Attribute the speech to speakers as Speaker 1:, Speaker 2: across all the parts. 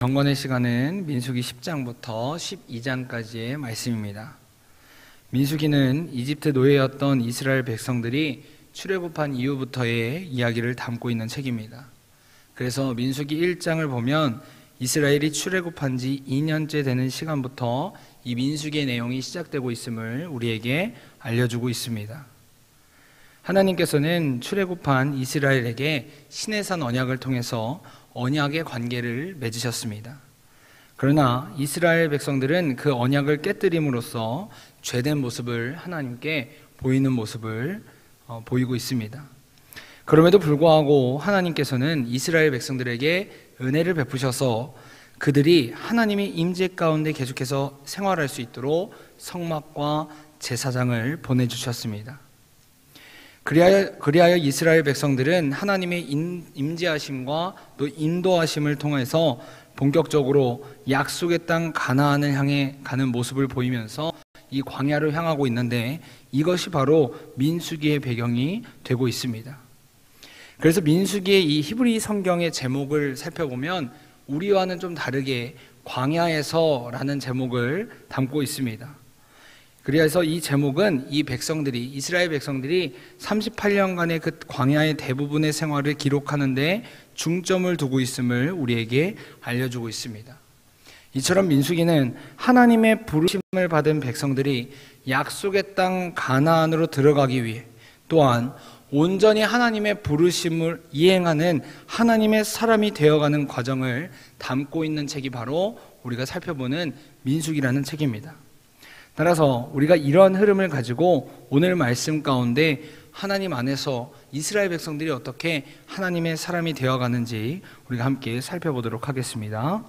Speaker 1: 경건의 시간은 민수기 10장부터 12장까지의 말씀입니다. 민수기는 이집트 노예였던 이스라엘 백성들이 출애굽한 이후부터의 이야기를 담고 있는 책입니다. 그래서 민수기 1장을 보면 이스라엘이 출애굽한 지 2년째 되는 시간부터 이 민수기의 내용이 시작되고 있음을 우리에게 알려주고 있습니다. 하나님께서는 출애굽한 이스라엘에게 시내산 언약을 통해서 언약의 관계를 맺으셨습니다. 그러나 이스라엘 백성들은 그 언약을 깨뜨림으로써 죄된 모습을 하나님께 보이는 모습을 보이고 있습니다. 그럼에도 불구하고 하나님께서는 이스라엘 백성들에게 은혜를 베푸셔서 그들이 하나님의 임재 가운데 계속해서 생활할 수 있도록 성막과 제사장을 보내주셨습니다. 그리하여 이스라엘 백성들은 하나님의 임재하심과 또 인도하심을 통해서 본격적으로 약속의 땅 가나안을 향해 가는 모습을 보이면서 이 광야를 향하고 있는데 이것이 바로 민수기의 배경이 되고 있습니다. 그래서 민수기의 이 히브리 성경의 제목을 살펴보면 우리와는 좀 다르게 광야에서라는 제목을 담고 있습니다. 그래서 이 제목은 이스라엘 백성들이 38년간의 그 광야의 대부분의 생활을 기록하는데 중점을 두고 있음을 우리에게 알려주고 있습니다. 이처럼 민수기는 하나님의 부르심을 받은 백성들이 약속의 땅 가나안으로 들어가기 위해 또한 온전히 하나님의 부르심을 이행하는 하나님의 사람이 되어가는 과정을 담고 있는 책이 바로 우리가 살펴보는 민수기라는 책입니다. 따라서 우리가 이런 흐름을 가지고 오늘 말씀 가운데 하나님 안에서 이스라엘 백성들이 어떻게 하나님의 사람이 되어가는지 우리가 함께 살펴보도록 하겠습니다.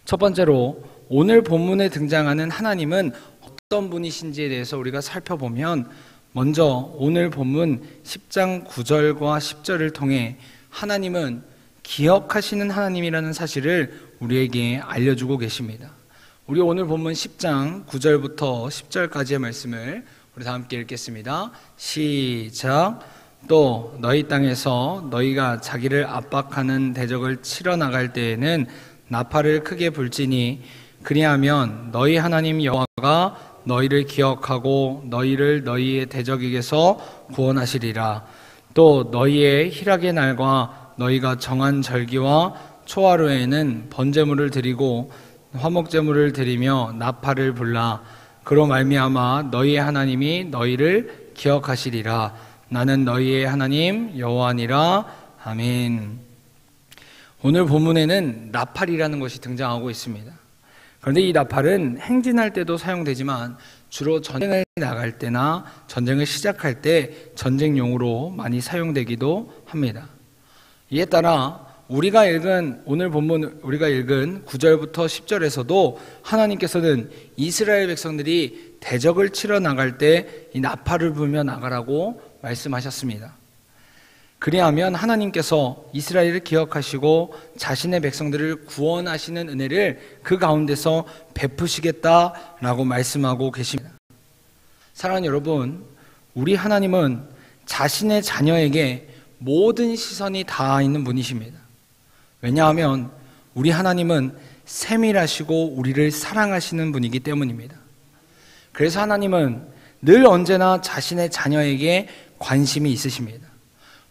Speaker 1: 첫 번째로 오늘 본문에 등장하는 하나님은 어떤 분이신지에 대해서 우리가 살펴보면 먼저 오늘 본문 10장 9절과 10절을 통해 하나님은 기억하시는 하나님이라는 사실을 우리에게 알려주고 계십니다. 우리 오늘 본문 10장 9절부터 10절까지의 말씀을 우리 다 함께 읽겠습니다. 시작. 또 너희 땅에서 너희가 자기를 압박하는 대적을 치러 나갈 때에는 나팔을 크게 불지니 그리하면 너희 하나님 여호와가 너희를 기억하고 너희를 너희의 대적에게서 구원하시리라. 또 너희의 희락의 날과 너희가 정한 절기와 초하루에는 번제물을 드리고 화목제물을 드리며 나팔을 불라. 그로 말미암아 너희의 하나님이 너희를 기억하시리라. 나는 너희의 하나님 여호와니라. 아멘. 오늘 본문에는 나팔이라는 것이 등장하고 있습니다. 그런데 이 나팔은 행진할 때도 사용되지만 주로 전쟁을 나갈 때나 전쟁을 시작할 때 전쟁용으로 많이 사용되기도 합니다. 이에 따라 오늘 본문 우리가 읽은 9절부터 10절에서도 하나님께서는 이스라엘 백성들이 대적을 치러 나갈 때 이 나팔을 불며 나가라고 말씀하셨습니다. 그리하면 하나님께서 이스라엘을 기억하시고 자신의 백성들을 구원하시는 은혜를 그 가운데서 베푸시겠다라고 말씀하고 계십니다. 사랑하는 여러분, 우리 하나님은 자신의 자녀에게 모든 시선이 다 있는 분이십니다. 왜냐하면 우리 하나님은 세밀하시고 우리를 사랑하시는 분이기 때문입니다. 그래서 하나님은 늘 언제나 자신의 자녀에게 관심이 있으십니다.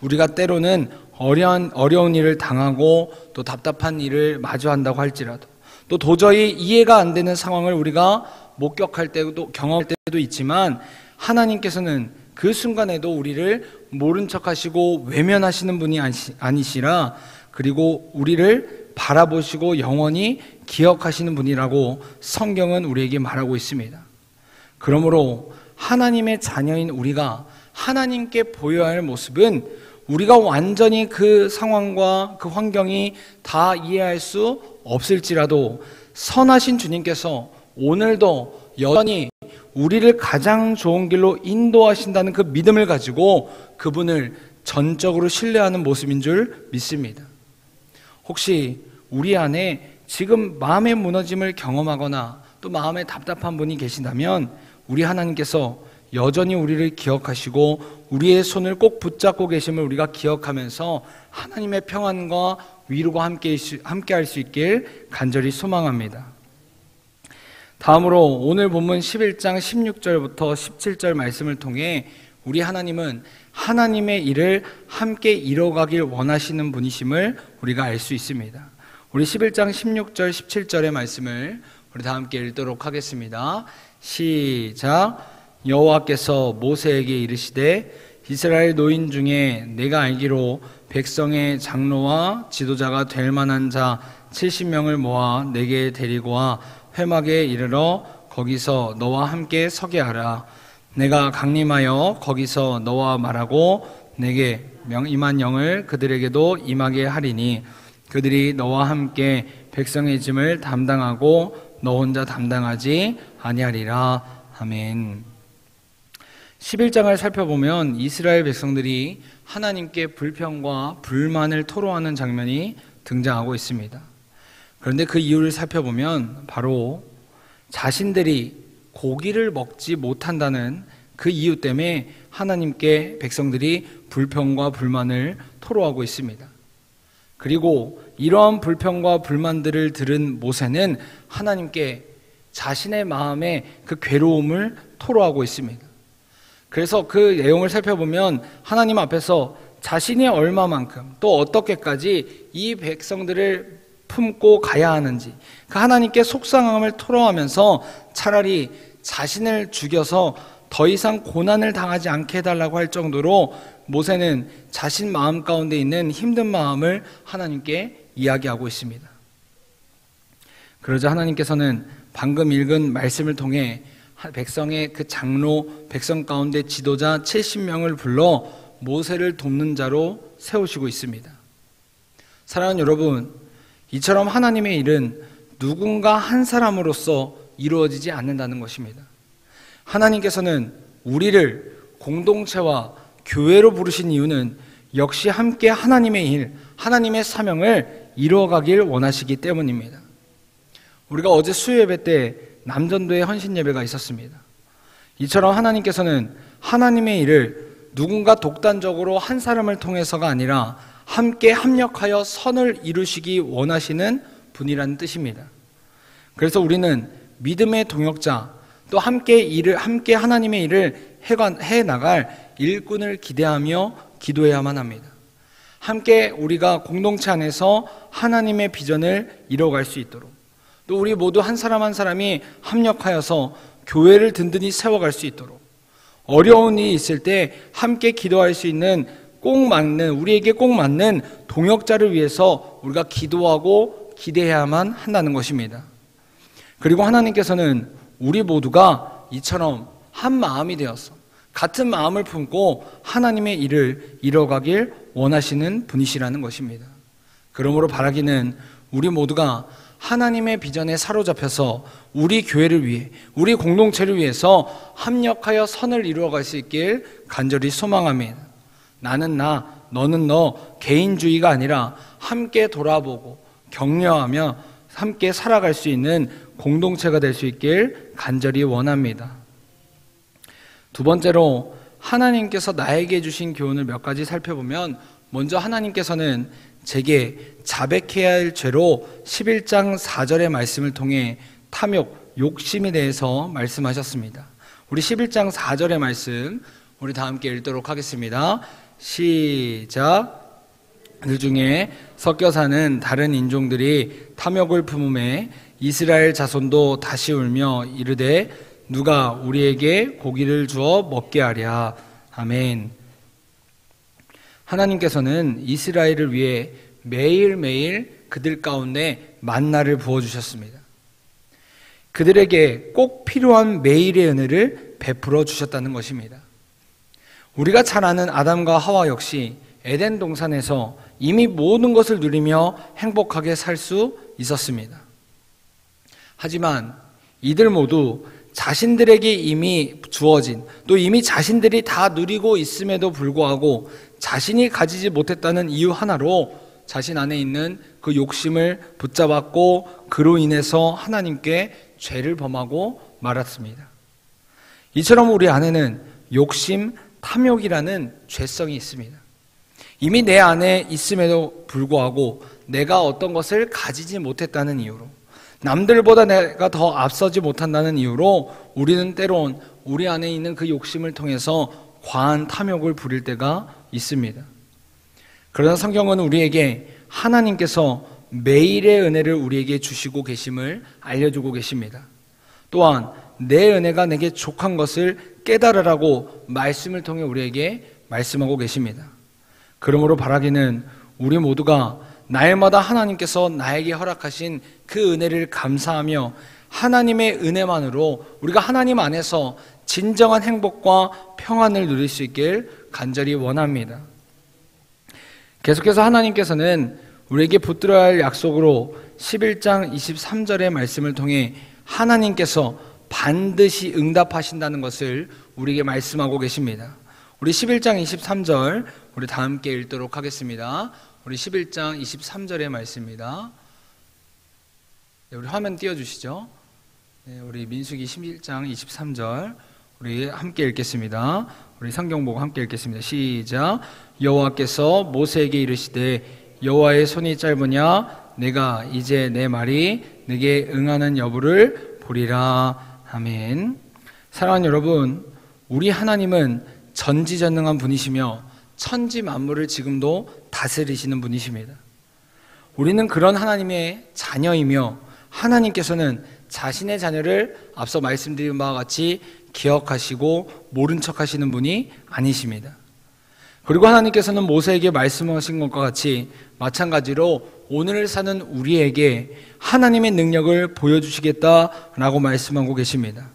Speaker 1: 우리가 때로는 어려운 일을 당하고 또 답답한 일을 마주한다고 할지라도 또 도저히 이해가 안 되는 상황을 우리가 목격할 때도 경험할 때도 있지만 하나님께서는 그 순간에도 우리를 모른 척하시고 외면하시는 분이 아니시라 그리고 우리를 바라보시고 영원히 기억하시는 분이라고 성경은 우리에게 말하고 있습니다. 그러므로 하나님의 자녀인 우리가 하나님께 보여야 할 모습은 우리가 완전히 그 상황과 그 환경이 다 이해할 수 없을지라도 선하신 주님께서 오늘도 여전히 우리를 가장 좋은 길로 인도하신다는 그 믿음을 가지고 그분을 전적으로 신뢰하는 모습인 줄 믿습니다. 혹시 우리 안에 지금 마음의 무너짐을 경험하거나 또 마음에 답답한 분이 계신다면 우리 하나님께서 여전히 우리를 기억하시고 우리의 손을 꼭 붙잡고 계심을 우리가 기억하면서 하나님의 평안과 위로가 함께 할 수 있길 간절히 소망합니다. 다음으로 오늘 본문 11장 16절부터 17절 말씀을 통해 우리 하나님은 하나님의 일을 함께 이뤄가길 원하시는 분이심을 우리가 알 수 있습니다. 우리 11장 16절 17절의 말씀을 우리 다 함께 읽도록 하겠습니다. 시작. 여호와께서 모세에게 이르시되 이스라엘 노인 중에 내가 알기로 백성의 장로와 지도자가 될 만한 자 70명을 모아 내게 데리고 와 회막에 이르러 거기서 너와 함께 서게 하라. 내가 강림하여 거기서 너와 말하고 내게 임한 영을 그들에게도 임하게 하리니 그들이 너와 함께 백성의 짐을 담당하고 너 혼자 담당하지 아니하리라. 아멘. 11장을 살펴보면 이스라엘 백성들이 하나님께 불평과 불만을 토로하는 장면이 등장하고 있습니다. 그런데 그 이유를 살펴보면 바로 자신들이 고기를 먹지 못한다는 그 이유 때문에 하나님께 백성들이 불평과 불만을 토로하고 있습니다. 그리고 이러한 불평과 불만들을 들은 모세는 하나님께 자신의 마음의 그 괴로움을 토로하고 있습니다. 그래서 그 내용을 살펴보면 하나님 앞에서 자신이 얼마만큼 또 어떻게까지 이 백성들을 품고 가야 하는지 그 하나님께 속상함을 토로하면서 차라리 자신을 죽여서 더 이상 고난을 당하지 않게 해달라고 할 정도로 모세는 자신 마음 가운데 있는 힘든 마음을 하나님께 이야기하고 있습니다. 그러자 하나님께서는 방금 읽은 말씀을 통해 백성의 그 장로, 백성 가운데 지도자 70명을 불러 모세를 돕는 자로 세우시고 있습니다. 사랑하는 여러분, 이처럼 하나님의 일은 누군가 한 사람으로서 이루어지지 않는다는 것입니다. 하나님께서는 우리를 공동체와 교회로 부르신 이유는 역시 함께 하나님의 일, 하나님의 사명을 이루어가길 원하시기 때문입니다. 우리가 어제 수요예배 때 남전도에 헌신 예배가 있었습니다. 이처럼 하나님께서는 하나님의 일을 누군가 독단적으로 한 사람을 통해서가 아니라 함께 합력하여 선을 이루시기 원하시는 분이라는 뜻입니다. 그래서 우리는 믿음의 동역자, 또 함께 하나님의 일을 해 나갈 일꾼을 기대하며 기도해야만 합니다. 함께 우리가 공동체 안에서 하나님의 비전을 이뤄갈 수 있도록, 또 우리 모두 한 사람 한 사람이 합력하여서 교회를 든든히 세워갈 수 있도록, 어려운 일이 있을 때 함께 기도할 수 있는 우리에게 꼭 맞는 동역자를 위해서 우리가 기도하고 기대해야만 한다는 것입니다. 그리고 하나님께서는 우리 모두가 이처럼 한 마음이 되어서 같은 마음을 품고 하나님의 일을 이뤄가길 원하시는 분이시라는 것입니다. 그러므로 바라기는 우리 모두가 하나님의 비전에 사로잡혀서 우리 교회를 위해, 우리 공동체를 위해서 합력하여 선을 이루어갈 수 있길 간절히 소망합니다. 나는 나, 너는 너, 개인주의가 아니라 함께 돌아보고 격려하며 함께 살아갈 수 있는 공동체가 될 수 있길 간절히 원합니다. 두 번째로 하나님께서 나에게 주신 교훈을 몇 가지 살펴보면, 먼저 하나님께서는 제게 자백해야 할 죄로 11장 4절의 말씀을 통해 탐욕, 욕심에 대해서 말씀하셨습니다. 우리 11장 4절의 말씀 우리 다 함께 읽도록 하겠습니다. 시작. 그 중에 섞여 사는 다른 인종들이 탐욕을 품음에 이스라엘 자손도 다시 울며 이르되 누가 우리에게 고기를 주어 먹게 하랴. 아멘. 하나님께서는 이스라엘을 위해 매일매일 그들 가운데 만나를 부어주셨습니다. 그들에게 꼭 필요한 매일의 은혜를 베풀어 주셨다는 것입니다. 우리가 잘 아는 아담과 하와 역시 에덴 동산에서 이미 모든 것을 누리며 행복하게 살 수 있었습니다. 하지만 이들 모두 자신들에게 이미 주어진, 또 이미 자신들이 다 누리고 있음에도 불구하고 자신이 가지지 못했다는 이유 하나로 자신 안에 있는 그 욕심을 붙잡았고 그로 인해서 하나님께 죄를 범하고 말았습니다. 이처럼 우리 안에는 욕심, 탐욕이라는 죄성이 있습니다. 이미 내 안에 있음에도 불구하고 내가 어떤 것을 가지지 못했다는 이유로, 남들보다 내가 더 앞서지 못한다는 이유로 우리는 때론 우리 안에 있는 그 욕심을 통해서 과한 탐욕을 부릴 때가 있습니다. 그러나 성경은 우리에게 하나님께서 매일의 은혜를 우리에게 주시고 계심을 알려주고 계십니다. 또한 내 은혜가 내게 족한 것을 깨달으라고 말씀을 통해 우리에게 말씀하고 계십니다. 그러므로 바라기는 우리 모두가 날마다 하나님께서 나에게 허락하신 그 은혜를 감사하며 하나님의 은혜만으로 우리가 하나님 안에서 진정한 행복과 평안을 누릴 수 있길 간절히 원합니다. 계속해서 하나님께서는 우리에게 붙들어야 할 약속으로 11장 23절의 말씀을 통해 하나님께서 반드시 응답하신다는 것을 우리에게 말씀하고 계십니다. 우리 11장 23절 우리 다 함께 읽도록 하겠습니다. 우리 11장 23절의 말씀입니다. 우리 화면 띄워주시죠. 우리 민수기 11장 23절 우리 함께 읽겠습니다. 우리 성경 보고 함께 읽겠습니다. 시작. 여호와께서 모세에게 이르시되 여호와의 손이 짧으냐 내가 이제 내 말이 네게 응하는 여부를 보리라. 아멘. 사랑하는 여러분, 우리 하나님은 전지전능한 분이시며 천지 만물을 지금도 다스리시는 분이십니다. 우리는 그런 하나님의 자녀이며 하나님께서는 자신의 자녀를 앞서 말씀드린 바와 같이 기억하시고 모른 척 하시는 분이 아니십니다. 그리고 하나님께서는 모세에게 말씀하신 것과 같이 마찬가지로 오늘 사는 우리에게 하나님의 능력을 보여주시겠다라고 말씀하고 계십니다.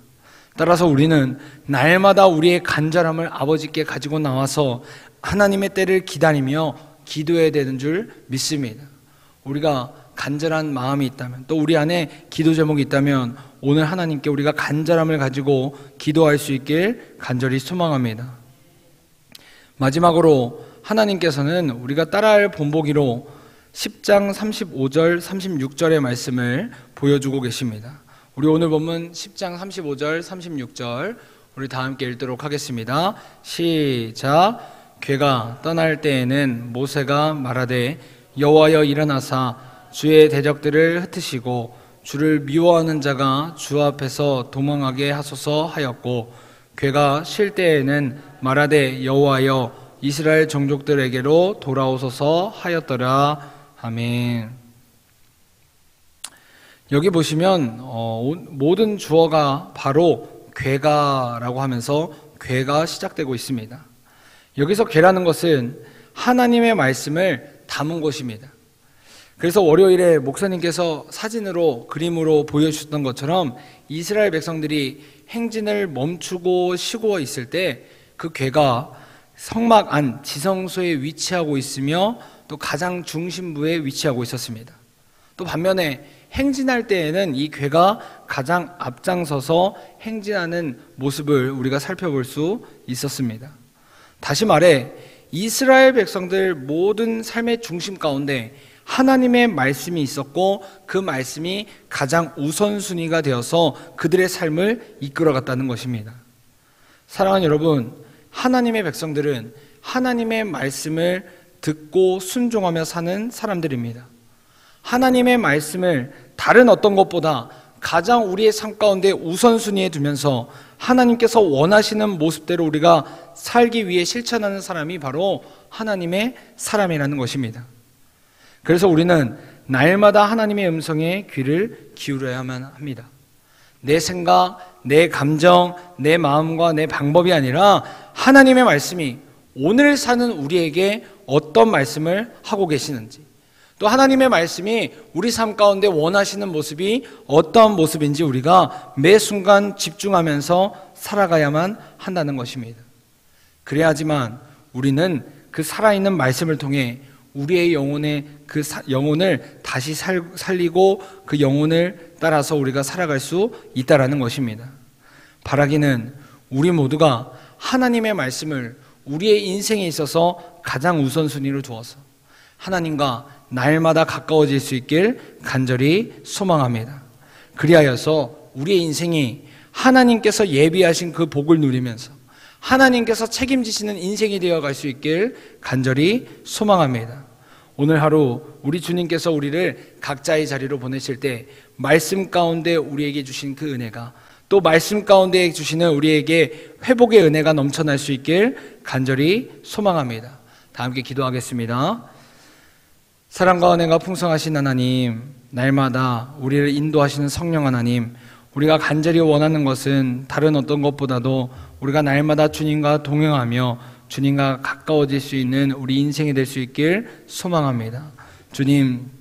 Speaker 1: 따라서 우리는 날마다 우리의 간절함을 아버지께 가지고 나와서 하나님의 때를 기다리며 기도해야 되는 줄 믿습니다. 우리가 간절한 마음이 있다면, 또 우리 안에 기도 제목이 있다면 오늘 하나님께 우리가 간절함을 가지고 기도할 수 있길 간절히 소망합니다. 마지막으로 하나님께서는 우리가 따라할 본보기로 10장 35절 36절의 말씀을 보여주고 계십니다. 우리 오늘 본문 10장 35절 36절 우리 다 함께 읽도록 하겠습니다. 시작. 괴가 떠날 때에는 모세가 말하되 여호와여 일어나사 주의 대적들을 흩으시고 주를 미워하는 자가 주 앞에서 도망하게 하소서 하였고, 괴가 쉴 때에는 말하되 여호와여 이스라엘 종족들에게로 돌아오소서 하였더라. 아멘. 여기 보시면 모든 주어가 바로 괴가라고 하면서 괴가 시작되고 있습니다. 여기서 괴라는 것은 하나님의 말씀을 담은 곳입니다. 그래서 월요일에 목사님께서 사진으로 그림으로 보여주셨던 것처럼 이스라엘 백성들이 행진을 멈추고 쉬고 있을 때 그 괴가 성막 안 지성소에 위치하고 있으며 또 가장 중심부에 위치하고 있었습니다. 또 반면에 행진할 때에는 이 괴가 가장 앞장서서 행진하는 모습을 우리가 살펴볼 수 있었습니다. 다시 말해 이스라엘 백성들 모든 삶의 중심 가운데 하나님의 말씀이 있었고 그 말씀이 가장 우선순위가 되어서 그들의 삶을 이끌어갔다는 것입니다. 사랑하는 여러분, 하나님의 백성들은 하나님의 말씀을 듣고 순종하며 사는 사람들입니다. 하나님의 말씀을 다른 어떤 것보다 가장 우리의 삶 가운데 우선순위에 두면서 하나님께서 원하시는 모습대로 우리가 살기 위해 실천하는 사람이 바로 하나님의 사람이라는 것입니다. 그래서 우리는 날마다 하나님의 음성에 귀를 기울여야만 합니다. 내 생각, 내 감정, 내 마음과 내 방법이 아니라 하나님의 말씀이 오늘 사는 우리에게 어떤 말씀을 하고 계시는지, 또 하나님의 말씀이 우리 삶 가운데 원하시는 모습이 어떤 모습인지 우리가 매 순간 집중하면서 살아가야만 한다는 것입니다. 그래야지만 우리는 그 살아있는 말씀을 통해 우리의 영혼을 다시 살리고 그 영혼을 따라서 우리가 살아갈 수 있다라는 것입니다. 바라기는 우리 모두가 하나님의 말씀을 우리의 인생에 있어서 가장 우선순위로 두어서 하나님과 날마다 가까워질 수 있길 간절히 소망합니다. 그리하여서 우리의 인생이 하나님께서 예비하신 그 복을 누리면서 하나님께서 책임지시는 인생이 되어갈 수 있길 간절히 소망합니다. 오늘 하루 우리 주님께서 우리를 각자의 자리로 보내실 때 말씀 가운데 우리에게 주신 그 은혜가, 또 말씀 가운데 주시는 우리에게 회복의 은혜가 넘쳐날 수 있길 간절히 소망합니다. 다 함께 기도하겠습니다. 사랑과 은혜가 풍성하신 하나님, 날마다 우리를 인도하시는 성령 하나님, 우리가 간절히 원하는 것은 다른 어떤 것보다도 우리가 날마다 주님과 동행하며 주님과 가까워질 수 있는 우리 인생이 될 수 있길 소망합니다. 주님,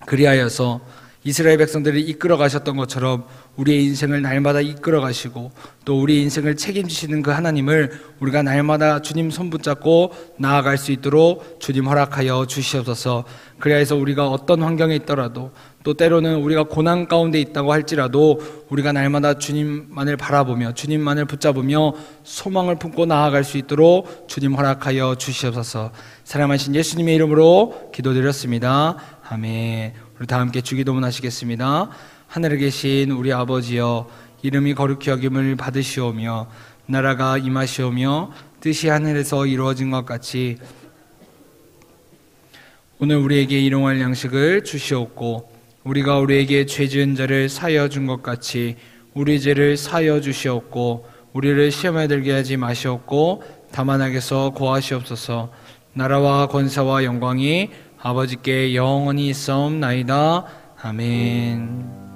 Speaker 1: 그리하여서 이스라엘 백성들을 이끌어 가셨던 것처럼 우리의 인생을 날마다 이끌어 가시고 또 우리 인생을 책임지시는 그 하나님을 우리가 날마다 주님 손 붙잡고 나아갈 수 있도록 주님 허락하여 주시옵소서. 그리하여서 우리가 어떤 환경에 있더라도, 또 때로는 우리가 고난 가운데 있다고 할지라도 우리가 날마다 주님만을 바라보며 주님만을 붙잡으며 소망을 품고 나아갈 수 있도록 주님 허락하여 주시옵소서. 사랑하신 예수님의 이름으로 기도드렸습니다. 아멘. 우리 다 함께 주기도문 하시겠습니다. 하늘에 계신 우리 아버지여, 이름이 거룩히 여김을 받으시오며 나라가 임하시오며 뜻이 하늘에서 이루어진 것 같이 오늘 우리에게 일용할 양식을 주시옵고, 우리가 우리에게 죄 지은 자를 사하여 준 것 같이 우리 죄를 사하여 주시옵고, 우리를 시험에 들게 하지 마시옵고 다만 악에서 구하시옵소서. 나라와 권세와 영광이 아버지께 영원히 있사옵나이다. 아멘.